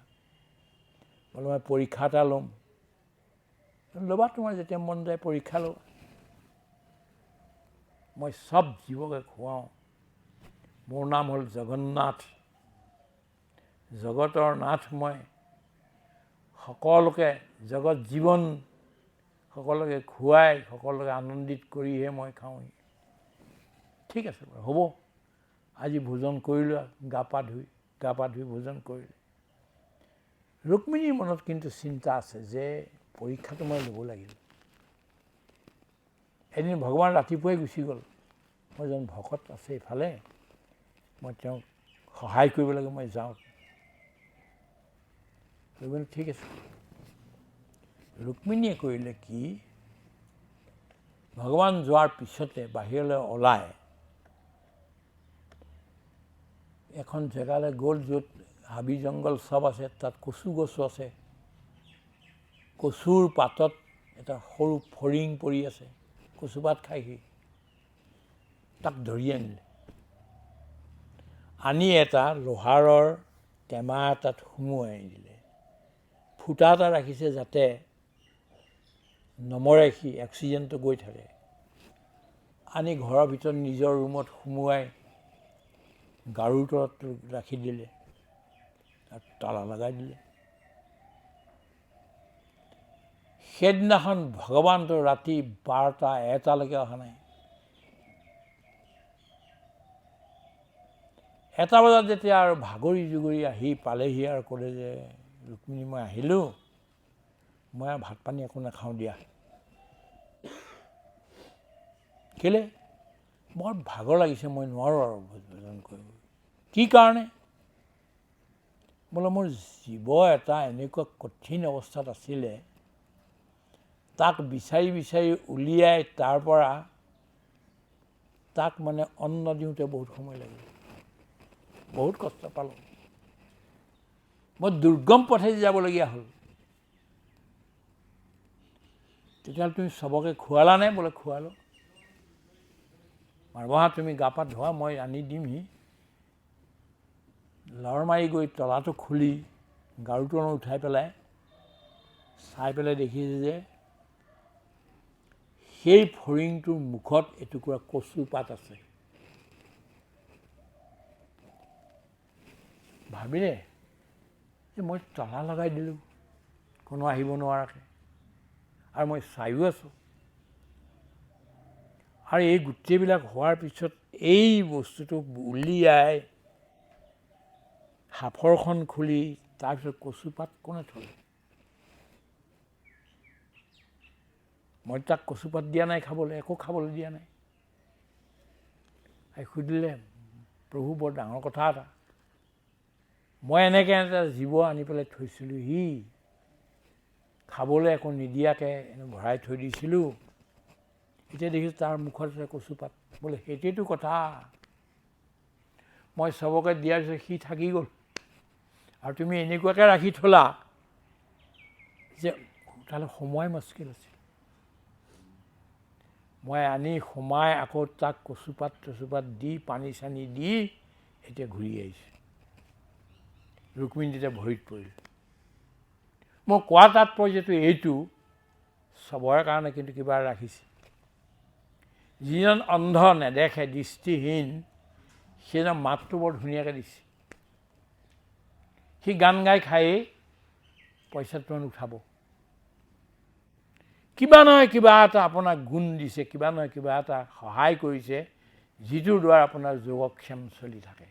বোলে মই পৰীক্ষা এটা ল'ম। ল'বা, তোমাৰ যেতিয়া মন যায় পৰীক্ষা ল'বা। মই চব জীৱকে খুৱাওঁ। মোৰ নাম হ'ল জগন্নাথ, জগতৰ নাথ মই। সকলোকে জগত জীৱন সকলোকে খুৱাই সকলোকে আনন্দিত কৰিহে মই খাওঁহি। ঠিক আছে বাৰু, হ'ব, আজি ভোজন কৰিলোঁ, গা পা ধুই ভোজন কৰিলোঁ। ৰুক্মিণীৰ মনত কিন্তু চিন্তা আছে যে পৰীক্ষাটো মই ল'ব লাগিব। এদিন ভগৱান ৰাতিপুৱাই গুচি গ'ল। মই এজন ভকত আছে ইফালে, মই তেওঁক সহায় কৰিব লাগে, মই যাওঁ। ঠিক আছে। ৰুক্মিণীয়ে কৰিলে কি, ভগৱান যোৱাৰ পিছতে বাহিৰলৈ ওলাই এখন জেগালৈ গ'ল, য'ত হাবি জংঘল চব আছে, তাত কচু গছো আছে। কচুৰ পাতত এটা সৰু ফৰিং পৰি আছে, কচুপাত খাইহি। তাক ধৰি আনিলে, আনি এটা লোহাৰৰ টেমা এটাত সুমুৱাই দিলে। ফুটা এটা ৰাখিছে যাতে নমৰে, সি অক্সিজেনটো গৈ থাকে। আনি ঘৰৰ ভিতৰত নিজৰ ৰুমত সুমুৱাই গাৰুৰ তলত ৰাখি দিলে, তাত তালা লগাই দিলে। সেইদিনাখন ভগৱানটো ৰাতি 12টা 1টালৈকে অহা নাই। 1টা বজাত যেতিয়া আৰু ভাগৰি জুগৰি আহি পালেহি আৰু ক'লে যে ৰুক্মিণী, মই আহিলোঁ, মই আৰু ভাত পানী একো নাখাওঁ দিয়া। কেলে? বৰ ভাগৰ লাগিছে, মই নোৱাৰোঁ আৰু ভোজন কৰিব। কি কাৰণে? বোলে মোৰ জীৱ এটা এনেকুৱা কঠিন অৱস্থাত আছিলে, তাক বিচাৰি বিচাৰি উলিয়াই তাৰ পৰা তাক মানে অন্ন দিওঁতে বহুত সময় লাগিল, বহুত কষ্ট পালোঁ। মই দুৰ্গম পথেদি যাবলগীয়া হ'ল। তেতিয়াহ'লে তুমি চবকে খুৱালানে? বোলে খুৱালোঁ। বহা, তুমি গা পা ধোৱা, মই আনি দিমহি। লৰ মাৰি গৈ তলাটো খুলি গাৰুটো উঠাই পেলাই চাই পেলাই দেখিছে যে সেই ফৰিংটোৰ মুখত এটুকুৰা কচু পাত আছে। ভাবিলে যে মই তলা লগাই দিলোঁ, কোনো আহিব নোৱাৰাকৈ, আৰু মই চায়ো আছোঁ। আৰু এই গোটেইবিলাক হোৱাৰ পিছত এই বস্তুটো উলিয়াই সাফৰখন খুলি তাৰপিছত কচুপাত কোনে থলে? মই তাক কচুপাত দিয়া নাই খাবলৈ, একো খাবলৈ দিয়া নাই। সুধিলে, প্ৰভু, বৰ ডাঙৰ কথা এটা, মই এনেকৈ এটা জীৱ আনি পেলাই থৈছিলোঁ, সি খাবলৈ একো নিদিয়াকৈ ভৰাই থৈ দিছিলোঁ, এতিয়া দেখিছোঁ তাৰ মুখত আছে কচুপাত। বোলে সেইটোৱেতো কথা, মই চবকে দিয়াৰ পিছত সি থাকি গ'ল, আৰু তুমি এনেকুৱাকৈ ৰাখি থলা যে তালৈ সোমোৱাই মুস্কিল আছিল। মই আনি সোমাই আকৌ তাক কচুপাত দি পানী চানী দি এতিয়া ঘূৰি আহিছোঁ। ৰুক্মিণী তেতিয়া ভৰিত পৰিল। মই কোৱা তাৎপৰ্যটো এইটো, চবৰে কাৰণে কিন্তু কিবা ৰাখিছে। যিজন অন্ধ, নেদেখে, দৃষ্টিহীন, সেইজন মাতটো বৰ ধুনীয়াকৈ দিছে। সি গান গাই খায়েই পইচাটো উঠাব। কিবা নহয় কিবা এটা আপোনাক গুণ দিছে, কিবা নহয় কিবা এটা সহায় কৰিছে, যিটোৰ দ্বাৰা আপোনাৰ যোগক্ষেম চলি থাকে।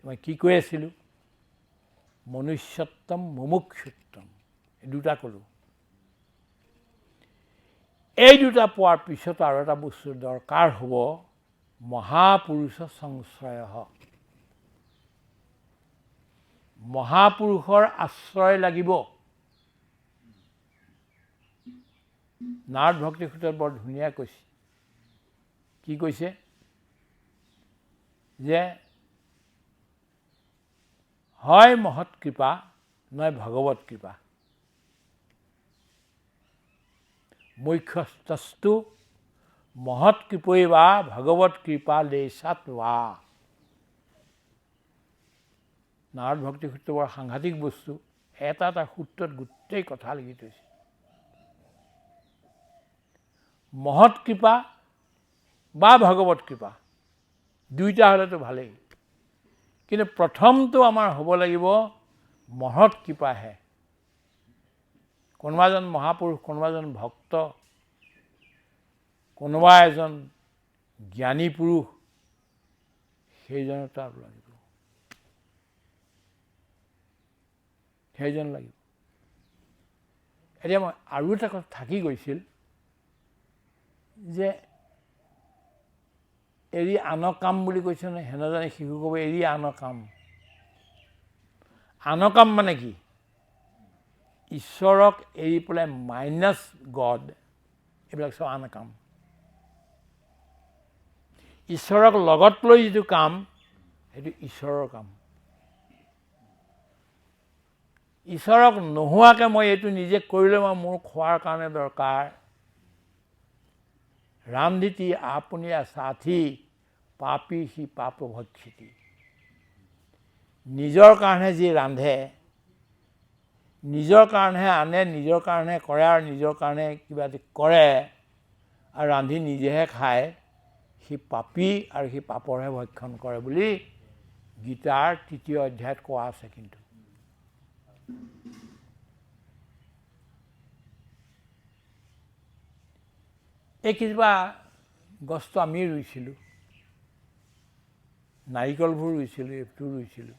মই কি কৈ আছিলোঁ? মনুষ্যত্বম মুমুক্ষুত্বম, এই দুটা ক'লোঁ। এই দুটা পোৱাৰ পিছত আৰু এটা বস্তু দৰকাৰ হ'ব, মহাপুৰুষ সংশ্ৰয়। মহাপুৰুষৰ আশ্ৰয় লাগিব। নাৰদ ভক্তি সূত্ৰত বৰ ধুনীয়া কৈছে। কি কৈছে? যে হয় মহৎ কৃপা নহয় ভগৱত কৃপা। মুখ্যস্তস্তু মহৎ কৃপৈ বা ভগৱত কৃপা লেচাত ৱা। নাৰদ ভক্তি সূত্ৰ বৰ সাংঘাতিক বস্তু। এটা এটা সূত্ৰত গোটেই কথা লিখি থৈছে। মহৎ কৃপা বা ভগৱত কৃপা দুইটা হ'লেতো ভালেই, কিন্তু প্ৰথমটো আমাৰ হ'ব লাগিব মহৎ কৃপাহে। কোনোবা এজন মহাপুৰুষ, কোনোবা এজন ভক্ত, কোনোবা এজন জ্ঞানী পুৰুষ, সেইজনৰ তাত লাগিব, সেইজন লাগিব। এতিয়া মই আৰু এটা কথা থাকি গৈছিল যে এৰি আনৰ কাম বুলি কৈছে নহয়, হেনজানে শিশু ক'ব এৰি আনৰ কাম। আনৰ কাম মানে কি? ঈশ্বৰক এৰি পেলাই মাইনাছ গড, এইবিলাক চব আনৰ কাম। ঈশ্বৰক লগত লৈ যিটো কাম, সেইটো ঈশ্বৰৰ কাম। ঈশ্বৰক নোহোৱাকৈ মই এইটো নিজে কৰিলে মোৰ খোৱাৰ কাৰণে দৰকাৰ। ৰান্ধিতি আপুনিয়া সাথী পাপী সি পাপ ভক্ষিতি। নিজৰ কাৰণে যি ৰান্ধে, নিজৰ কাৰণেহে আনে, নিজৰ কাৰণে কৰে আৰু নিজৰ কাৰণে কিবা এটা কৰে আৰু ৰান্ধি নিজেহে খায়, সি পাপী আৰু সি পাপৰহে ভক্ষণ কৰে বুলি গীতাৰ ৩য় অধ্যায়ত কোৱা আছে। কিন্তু এই কেতিয়াবা গছটো আমি ৰুইছিলোঁ, নাৰিকলবোৰ ৰুইছিলোঁ, এইটো ৰুইছিলোঁ,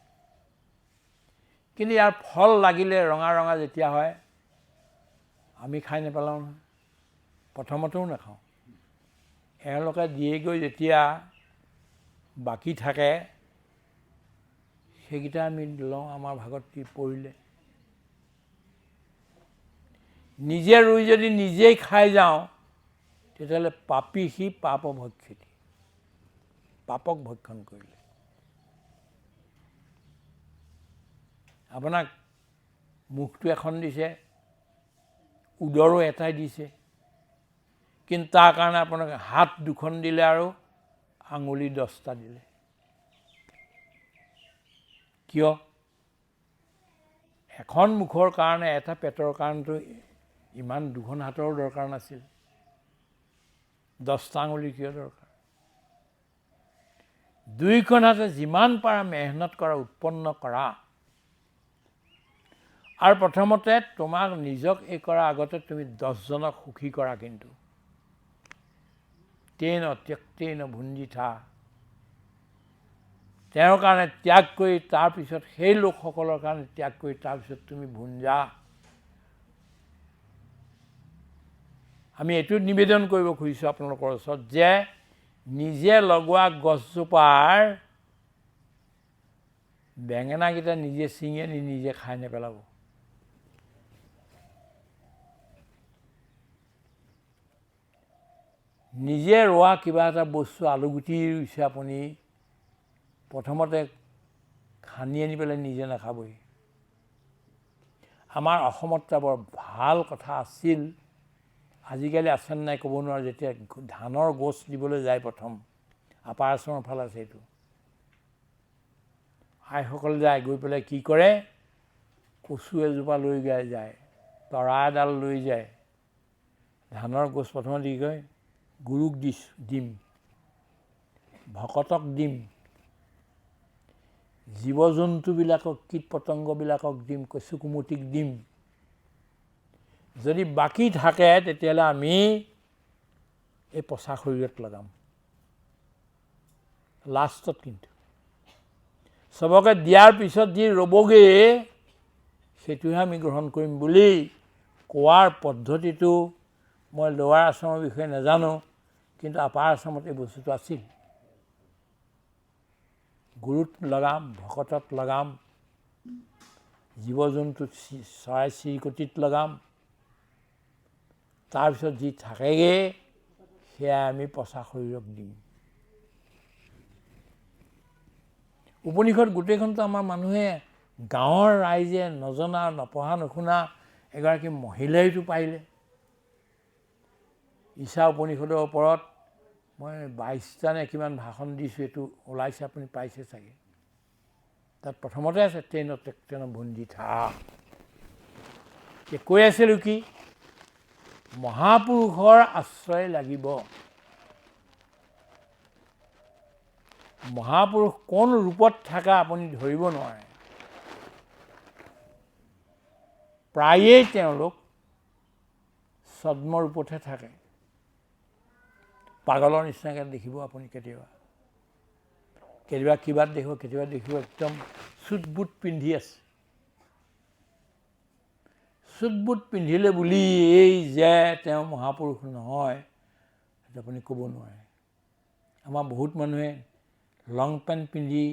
কিন্তু ইয়াৰ ফল লাগিলে ৰঙা ৰঙা যেতিয়া হয়, আমি খাই নেপেলাওঁ নহয়, প্ৰথমতেও নাখাওঁ। এওঁলোকে দিয়েগৈ যেতিয়া বাকী থাকে, সেইকেইটা আমি লওঁ আমাৰ ভাগত পৰিলে। নিজে ৰুই যদি নিজেই খাই যাওঁ, তেতিয়াহ'লে পাপী সি পাপ ভক্ষিতি, পাপক ভক্ষণ কৰিলে। আপোনাক মুখটো এখন দিছে, উদৰো এটাই দিছে, কিন্তু তাৰ কাৰণে আপোনাক হাত দুখন দিলে আৰু আঙুলি 10টা দিলে। কিয়? এখন মুখৰ কাৰণে, এটা পেটৰ কাৰণেতো ইমান দুখন হাতৰো দৰকাৰ নাছিল, 10টা আঙুলি কিয় দৰকাৰ? দুইখন হাতে যিমান পাৰা মেহনত কৰা, উৎপন্ন কৰা, আৰু প্ৰথমতে তোমাক নিজক এই কৰাৰ আগতে তুমি 10জনক সুখী কৰা। কিন্তু তেন ত্যক্তেন ভুঞ্জিথা, তেওঁৰ কাৰণে ত্যাগ কৰি তাৰপিছত সেই লোকসকলৰ কাৰণে ত্যাগ কৰি তাৰপিছত তুমি ভুঞ্জা। আমি এইটো নিবেদন কৰিব খুজিছোঁ আপোনালোকৰ ওচৰত যে নিজে লগোৱা গছজোপাৰ বেঙেনাকেইটা নিজে ছিঙি আনি নিজে খাই নেপেলাব। নিজে ৰোৱা কিবা এটা বস্তু, আলুগুটি ৰুইছে আপুনি, প্ৰথমতে খান্দি আনি পেলাই নিজে নাখাবই। আমাৰ অসমত এটা বৰ ভাল কথা আছিল, আজিকালি আছে নাই ক'ব নোৱাৰোঁ, যেতিয়া ধানৰ গছ দিবলৈ যায় প্ৰথম, আপাৰ আচামৰ ফালে আছে এইটো, আইসকল যায়, গৈ পেলাই কি কৰে, কচু এজোপা লৈ যায়, তৰা এডাল লৈ যায়, ধানৰ গছ প্ৰথমতে কি কয়, গুৰুক দিম, ভকতক দিম, জীৱ জন্তুবিলাকক, কীট পতংগবিলাকক দিম, কচু কুমুটিক দিম, যদি বাকী থাকে তেতিয়াহ'লে আমি এই পচা শৰীৰত লগাম। লাষ্টত কিন্তু চবকে দিয়াৰ পিছত যি ৰ'বগৈ, সেইটোহে আমি গ্ৰহণ কৰিম বুলি কোৱাৰ পদ্ধতিটো মই লোৱাৰ আচামৰ বিষয়ে নাজানো, কিন্তু আপাৰ আচামত এই বস্তুটো আছিল। গুৰুত লগাম, ভকতত লগাম, জীৱ জন্তুত, চৰাই চিৰিকটিত লগাম, তাৰপিছত যি থাকেগৈ সেয়া আমি পচা শৰীৰক দিম। উপনিষদ গোটেইখনটো আমাৰ মানুহে গাঁৱৰ ৰাইজে নজনা নপঢ়া নুশুনা এগৰাকী মহিলাইতো পাৰিলে। ঈশা উপনিষদৰ ওপৰত মই 22টা নে কিমান ভাষণ দিছোঁ, এইটো ওলাইছে, আপুনি পাইছে চাগে। তাত প্ৰথমতে আছে তেন বন্দী থা। কৈ আছিলোঁ কি মহাপুৰুষৰ আশ্ৰয় লাগিব। মহাপুৰুষ কোন ৰূপত থকা আপুনি ধৰিব নোৱাৰে। প্ৰায়েই তেওঁলোক ছদ্ম ৰূপতহে থাকে। পাগলৰ নিচিনাকৈ দেখিব আপুনি কেতিয়াবা কিবাত দেখিব, কেতিয়াবা দেখিব একদম চুট বুট পিন্ধি আছে। চুট বুট পিন্ধিলে বুলি এই যে তেওঁ মহাপুৰুষ নহয়, সেইটো আপুনি ক'ব নোৱাৰে। আমাৰ বহুত মানুহে লং পেণ্ট পিন্ধি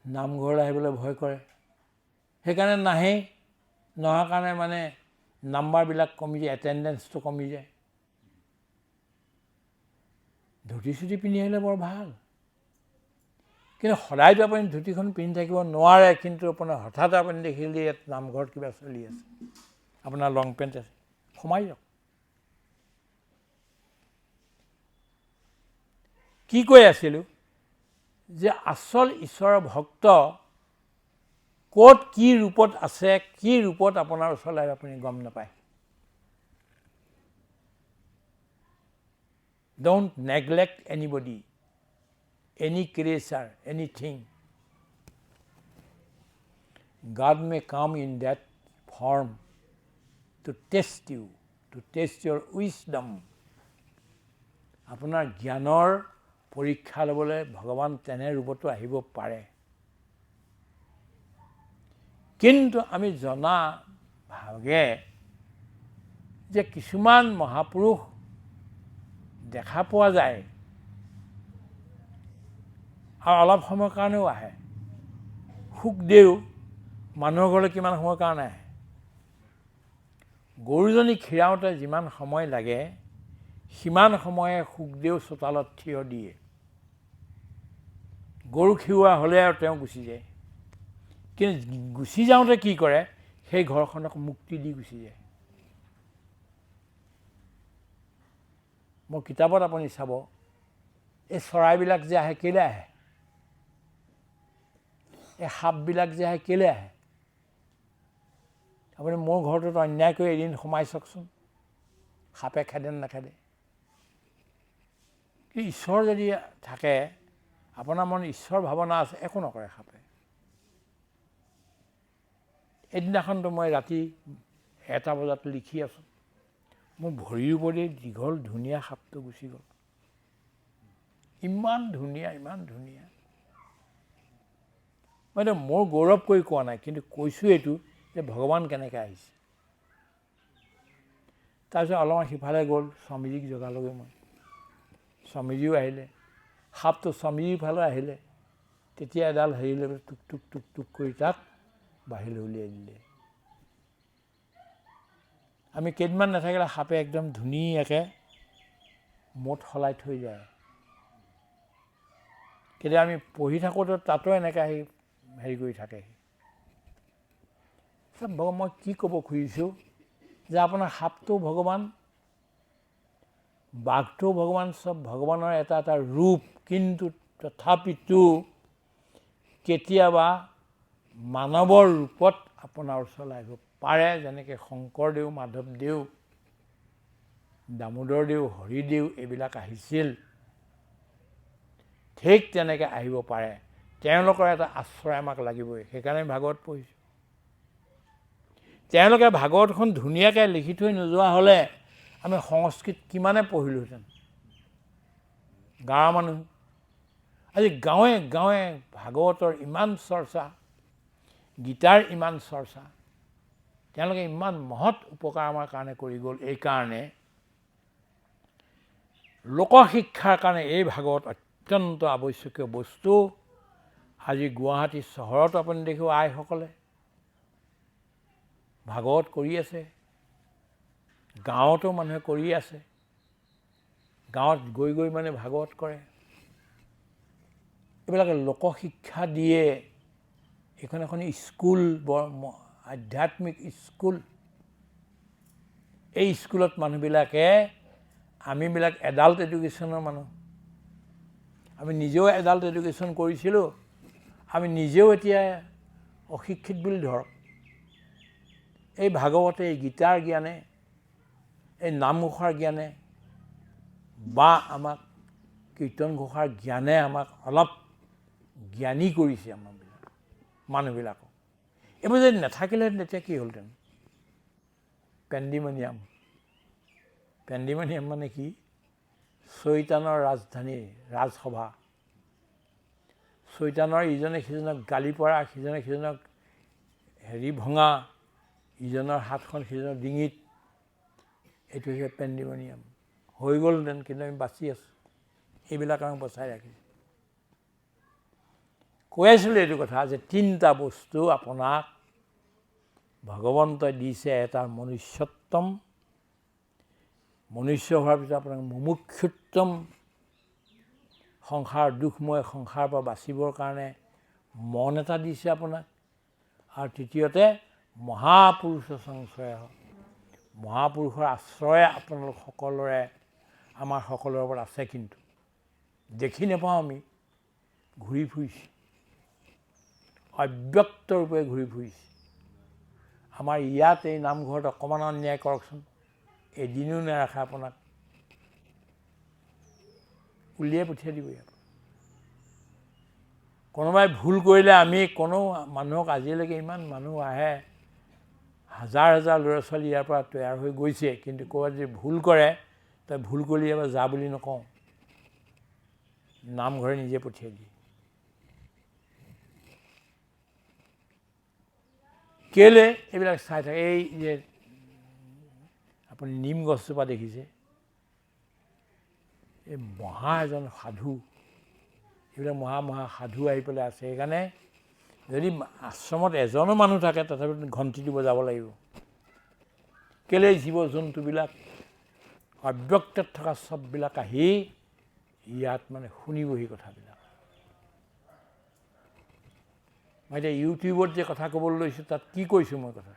নামঘৰলৈ আহিবলৈ ভয় কৰে, সেইকাৰণে নাহেই। নহাৰ কাৰণে মানে নাম্বাৰবিলাক কমি যায়, এটেণ্ডেঞ্চটো কমি যায়। ধুতি চুটি পিন্ধি আহিলে বৰ ভাল, কিন্তু সদায়তো আপুনি ধুতিখন পিন্ধি থাকিব নোৱাৰে। কিন্তু আপোনাৰ হঠাৎ আপুনি দেখিলে ইয়াত নামঘৰত কিবা চলি আছে, আপোনাৰ লং পেণ্ট আছে, সোমাই যাওক। কি কৈ আছিলোঁ যে আচল ঈশ্বৰৰ ভক্ত ক'ত কি ৰূপত আছে, কি ৰূপত আপোনাৰ ওচৰলৈ আপুনি গম নাপায়। Don't neglect anybody, any creature, anything. God may come in that form to test you, to test your wisdom. আপোনাৰ জ্ঞানৰ পৰীক্ষা ল'বলৈ ভগৱান তেনে ৰূপতো আহিব পাৰে। কিন্তু আমি জনা ভাগে যে কিছুমান মহাপুৰুষ দেখা পোৱা যায় আৰু অলপ সময়ৰ কাৰণেও আহে। সুখদেও মানুহৰ ঘৰলৈ কিমান সময়ৰ কাৰণে আহে? গৰুজনী খীৰাওঁতে যিমান সময় লাগে সিমান সময়ে সুখদেও চোতালত থিয় দিয়ে। গৰু খীৰোৱা হ'লে আৰু তেওঁ গুচি যায়। কিন্তু গুচি যাওঁতে কি কৰে, সেই ঘৰখনক মুক্তি দি গুচি যায়। মোৰ কিতাপত আপুনি চাব, এই চৰাইবিলাক যে আহে কেলৈ আহে, এই সাপবিলাক যে আহে কেলৈ আহে? আপুনি মোৰ ঘৰটোত অন্যায় কৰি এদিন সোমাই চাওকচোন, সাপে খেদে নাখেদে? কি ঈশ্বৰ যদি থাকে, আপোনাৰ মনত ঈশ্বৰ ভাৱনা আছে, একো নকৰে সাপে। এদিনাখনতো মই ৰাতি 1টা বজাত লিখি আছোঁ, মোৰ ভৰিৰ ওপৰেদি দীঘল ধুনীয়া সাপটো গুচি গ'ল। ইমান ধুনীয়া, ইমান ধুনীয়া। মই এতিয়া মোৰ গৌৰৱ কৰি কোৱা নাই, কিন্তু কৈছোঁ এইটো যে ভগৱান কেনেকৈ আহিছে। তাৰপিছত অলপমান সিফালে গ'ল, স্বামীজীক জগালোগৈ মই। স্বামীজীও আহিলে, সাপটো স্বামীজীৰ ফালে আহিলে। তেতিয়া এডাল হেৰি লৈ টুক টুক টুক টুক কৰি তাক বাহিৰলৈ উলিয়াই দিলে। আমি কেইদিনমান নাথাকিলে সাপে একদম ধুনীয়াকৈ মূৰত সলাই থৈ যায়। কেতিয়া আমি পঢ়ি থাকোঁতে তাতো এনেকৈ আহি হেৰি কৰি থাকে। মই কি ক'ব খুজিছোঁ যে আপোনাৰ সাপটো ভগৱান, বাঘটো ভগৱান, চব ভগৱানৰ এটা এটা ৰূপ। কিন্তু তথাপিতো কেতিয়াবা মানৱৰ ৰূপত আপোনাৰ ওচৰলৈ আহিব পাৰে। যেনেকৈ শংকৰদেৱ, মাধৱদেৱ, দামোদৰদেৱ, হৰিদেৱ এইবিলাক আহিছিল, ঠিক তেনেকৈ আহিব পাৰে। তেওঁলোকৰ এটা আশ্ৰয় আমাক লাগিবই। সেইকাৰণে ভাগৱত পঢ়িছোঁ। তেওঁলোকে ভাগৱতখন ধুনীয়াকৈ লিখি থৈ নোযোৱা হ'লে আমি সংস্কৃত কিমানে পঢ়িলোহেঁতেন। গাঁৱৰ মানুহ আজি গাঁৱে গাঁৱে ভাগৱতৰ ইমান চৰ্চা, গীতাৰ ইমান চৰ্চা। তেওঁলোকে ইমান মহৎ উপকাৰ আমাৰ কাৰণে কৰি গ'ল। এইকাৰণে লোকশিক্ষাৰ কাৰণে এই ভাগৱত অত্যন্ত আৱশ্যকীয় বস্তু। আজি গুৱাহাটী চহৰত আপুনি দেখিব আইসকলে ভাগৱত কৰি আছে। গাঁৱতো মানুহে কৰি আছে, গাঁৱত গৈ গৈ মানে ভাগৱত কৰে। এইবিলাক লোকশিক্ষা দিয়ে। এইখন এখন স্কুল, বৰ আধ্যাত্মিক স্কুল। এই স্কুলত মানুহবিলাকে, আমিবিলাক এডাল্ট এডুকেশ্যনৰ মানুহ, আমি নিজেও এডাল্ট এডুকেশ্যন কৰিছিলোঁ, আমি নিজেও এতিয়া অশিক্ষিত বুলি ধৰক। এই ভাগৱতে, এই গীতাৰ জ্ঞানে, এই নামঘোষাৰ জ্ঞানে বা আমাক কীৰ্তন ঘোষাৰ জ্ঞানে আমাক অলপ জ্ঞানী কৰিছে মানুহবিলাকক। এইবোৰ যদি নাথাকিলেহেঁতেন তেতিয়া কি হ'লহেঁতেন? পেণ্ডিমনিয়াম। পেণ্ডিমনিয়াম মানে কি? চৈতানৰ ৰাজধানী, ৰাজসভা। চৈতানৰ ইজনে সিজনক গালি পৰা, সিজনে সিজনক ভঙা, ইজনৰ হাতখন সিজনৰ ডিঙিত, এইটো হৈছে পেণ্ডিমনিয়াম। হৈ গ'লহেঁতেন, কিন্তু আমি বাচি আছোঁ। এইবিলাক আমাক বচাই ৰাখিছে। কৈ আছিলোঁ এইটো কথা যে 3টা বস্তু আপোনাক ভগৱন্তই দিছে। এটা মনুষ্যত্বম, মনুষ্য হোৱাৰ পিছত আপোনাক মুমুক্ষুত্বম, সংসাৰ দুখময় সংসাৰৰ পৰা বাচিবৰ কাৰণে মন এটা দিছে আপোনাক। আৰু তৃতীয়তে মহাপুৰুষ সংশ্ৰয়, মহাপুৰুষৰ আশ্ৰয় আপোনালোক সকলোৰে, আমাৰ সকলোৰে ওপৰত আছে। কিন্তু দেখি নাপাওঁ, আমি ঘূৰি ফুৰিছোঁ, অব্যক্ত ৰূপে ঘূৰি ফুৰিছে। আমাৰ ইয়াত এই নামঘৰত অকণমান অন্যায় কৰকচোন, এদিনো নেৰাখে আপোনাক, উলিয়াই পঠিয়াই দিব ইয়াত। কোনোবাই ভুল কৰিলে আমি কোনো মানুহক, আজিলৈকে ইমান মানুহ আহে, হাজাৰ হাজাৰ ল'ৰা ছোৱালী ইয়াৰ পৰা তৈয়াৰ হৈ গৈছে, কিন্তু ক'ৰবাত যদি ভুল কৰে, তই ভুল কৰিলে এবাৰ যা বুলি নকওঁ, নামঘৰে নিজে পঠিয়াই দিয়ে। কেলে এইবিলাক চাই থাকে? এই যে আপুনি নিম গছজোপা দেখিছে, এই মহা এজন সাধু, এইবিলাক মহা সাধু আহি পেলাই আছে। সেইকাৰণে যদি আশ্ৰমত এজনো মানুহ থাকে, তথাপিতো ঘণ্টিটো বজাব লাগিব। কেলে জীৱ জন্তুবিলাক, অব্যক্তত থকা চববিলাক আহি ইয়াত মানে শুনিবহি কথাবিলাক। মই এতিয়া ইউটিউবত যে কথা ক'বলৈ লৈছোঁ, তাত কি কৈছোঁ মই কথা?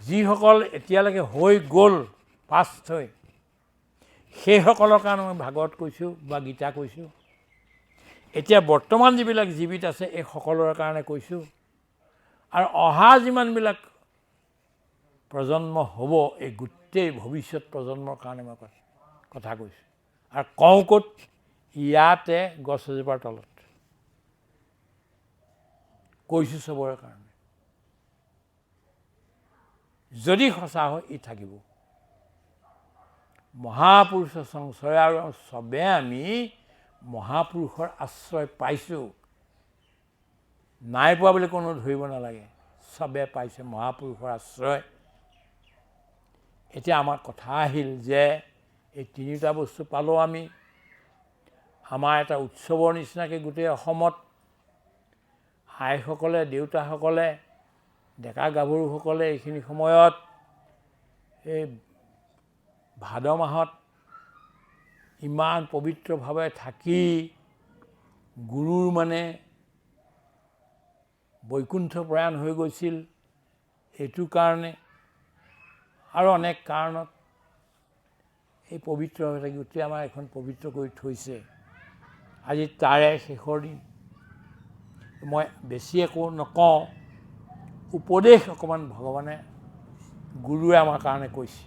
যিসকল এতিয়ালৈকে হৈ গ'ল পাষ্ট হৈ, সেইসকলৰ কাৰণে মই ভাগৱত কৈছোঁ বা গীতা কৈছোঁ। এতিয়া বৰ্তমান যিবিলাক জীৱিত আছে, এই সকলোৰে কাৰণে কৈছোঁ। আৰু অহা যিমানবিলাক প্ৰজন্ম হ'ব, এই গোটেই ভৱিষ্যত প্ৰজন্মৰ কাৰণে মই কথা কৈছোঁ। আৰু কওঁ ক'ত? ইয়াতে গছ এজোপাৰ তলত কৈছোঁ, চবৰে কাৰণে। যদি সঁচা হয়, ই থাকিব। মহাপুৰুষৰ সংশ্ৰয়, আৰু চবে আমি মহাপুৰুষৰ আশ্ৰয় পাইছোঁ। নাই পোৱা বুলি কোনো ধৰিব নালাগে, চবে পাইছে মহাপুৰুষৰ আশ্ৰয়। এতিয়া আমাৰ কথা আহিল যে এই 3টা বস্তু পালোঁ আমি। আমাৰ এটা উৎসৱৰ নিচিনাকৈ গোটেই অসমত আইসকলে, দেউতাসকলে, ডেকা গাভৰুসকলে এইখিনি সময়ত, এই ভাদ মাহত ইমান পবিত্ৰভাৱে থাকি গুৰুৰ মানে বৈকুণ্ঠ প্ৰয়াণ হৈ গৈছিল, এইটো কাৰণে আৰু অনেক কাৰণত এই পবিত্ৰ হৈ থাকি গোটেই আমাৰ এখন পবিত্ৰ কৰি থৈছে। আজি তাৰে শেষৰ দিন। মই বেছি একো নকওঁ, উপদেশ অকণমান ভগৱানে, গুৰুৱে আমাৰ কাৰণে কৈছে।